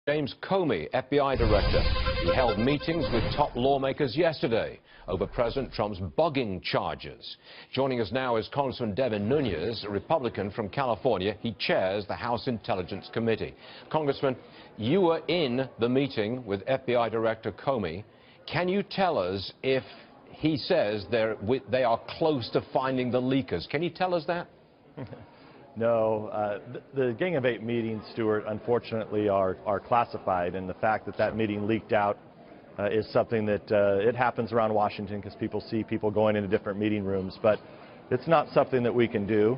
James Comey, FBI director. He held meetings with top lawmakers yesterday over President Trump's bugging charges. Joining us now is Congressman Devin Nunes, a Republican from California. He chairs the House Intelligence Committee. Congressman, you were in the meeting with FBI Director Comey. Can you tell us if he says they are close to finding the leakers? Can you tell us that? No, the Gang of Eight meetings, Stuart, unfortunately are classified, and the fact that that meeting leaked out is something that it happens around Washington because people see people going into different meeting rooms, but it's not something that we can do.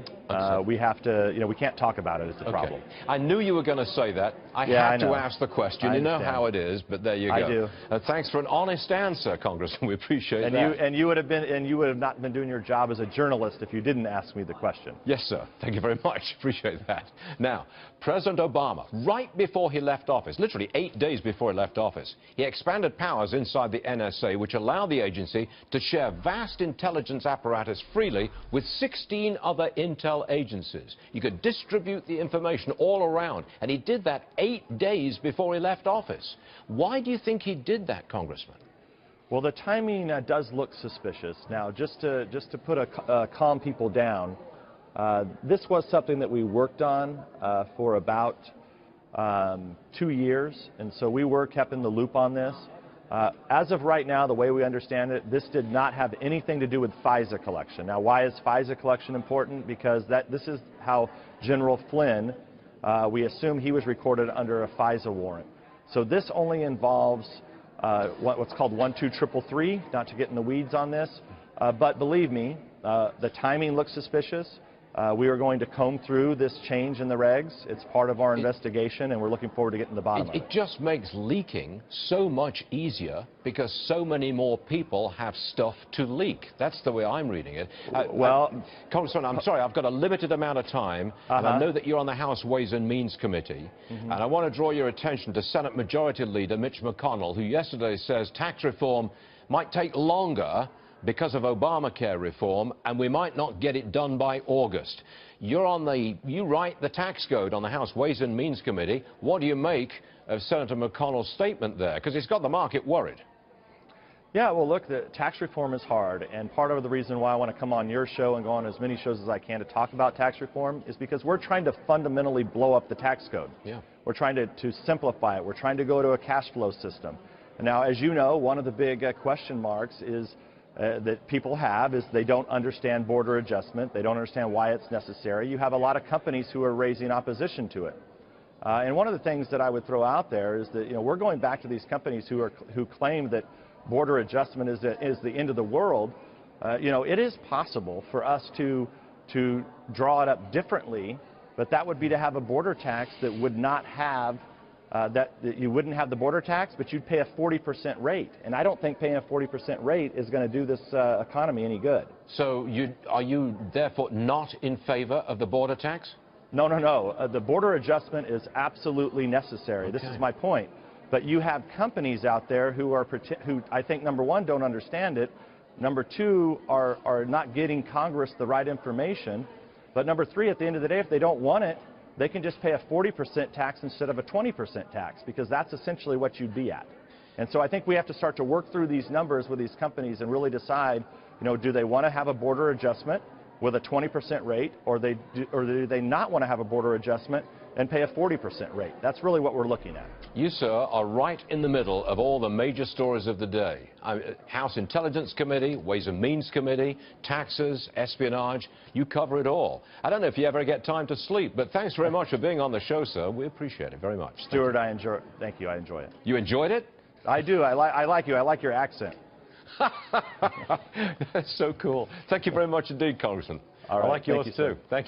We have to, we can't talk about it. It's a problem. I knew you were going to say that. I had to ask the question. You know how it is, but there you go. I do. Thanks for an honest answer, Congressman. We appreciate that. And you would have not been doing your job as a journalist if you didn't ask me the question. Yes, sir. Thank you very much. Appreciate that. Now, President Obama, right before he left office, literally 8 days before he left office, he expanded powers inside the NSA, which allowed the agency to share vast intelligence apparatus freely with 16 other intel agencies. You could distribute the information all around, and he did that 8 days before he left office. Why do you think he did that, Congressman? Well, the timing does look suspicious. Now, just to calm people down, this was something that we worked on for about 2 years, and so we were kept in the loop on this. As of right now, the way we understand it, this did not have anything to do with FISA collection. Now, why is FISA collection important? Because this is how General Flynn, we assume he was recorded under a FISA warrant. So this only involves what's called 12333, not to get in the weeds on this. But believe me, the timing looks suspicious. We are going to comb through this change in the regs. It's part of our investigation, and we're looking forward to getting to the bottom of it. It just makes leaking so much easier because so many more people have stuff to leak. That's the way I'm reading it. Congressman, I'm sorry, I've got a limited amount of time, and I know that you're on the House Ways and Means Committee, and I want to draw your attention to Senate Majority Leader Mitch McConnell, who yesterday says tax reform might take longer because of Obamacare reform, and we might not get it done by August. You write the tax code on the House Ways and Means Committee. What do you make of Senator McConnell's statement there? Because it's got the market worried. Yeah, well, look, the tax reform is hard, and part of the reason why I want to come on your show and go on as many shows as I can to talk about tax reform is because we're trying to fundamentally blow up the tax code. Yeah. We're trying to simplify it. We're trying to go to a cash flow system. Now, as you know, one of the big question marks is that people have is they don't understand border adjustment. They don't understand why it's necessary. You have a lot of companies who are raising opposition to it. And one of the things that I would throw out there is that we're going back to these companies who claim that border adjustment is the end of the world. It is possible for us to draw it up differently, but that would be to have a border tax that would not have that you wouldn't have the border tax, but you'd pay a 40% rate. And I don't think paying a 40% rate is going to do this economy any good. So are you therefore not in favor of the border tax? No, no, no. The border adjustment is absolutely necessary. Okay. This is my point. But you have companies out there who I think, number one, don't understand it. Number two, are not getting Congress the right information. But number three, at the end of the day, if they don't want it, they can just pay a 40% tax instead of a 20% tax, because that's essentially what you'd be at. And so I think we have to start to work through these numbers with these companies and really decide, do they want to have a border adjustment with a 20% rate, or do they not want to have a border adjustment and pay a 40% rate? That's really what we're looking at. You, sir, are right in the middle of all the major stories of the day. House Intelligence Committee, Ways and Means Committee, taxes, espionage. You cover it all. I don't know if you ever get time to sleep, but thanks very much for being on the show, sir. We appreciate it very much. Stuart, thank you. I enjoy it. You enjoyed it? I do. I like you. I like your accent. That's so cool. Thank you very much indeed, Congressman. All right. I like yours too. Thank you.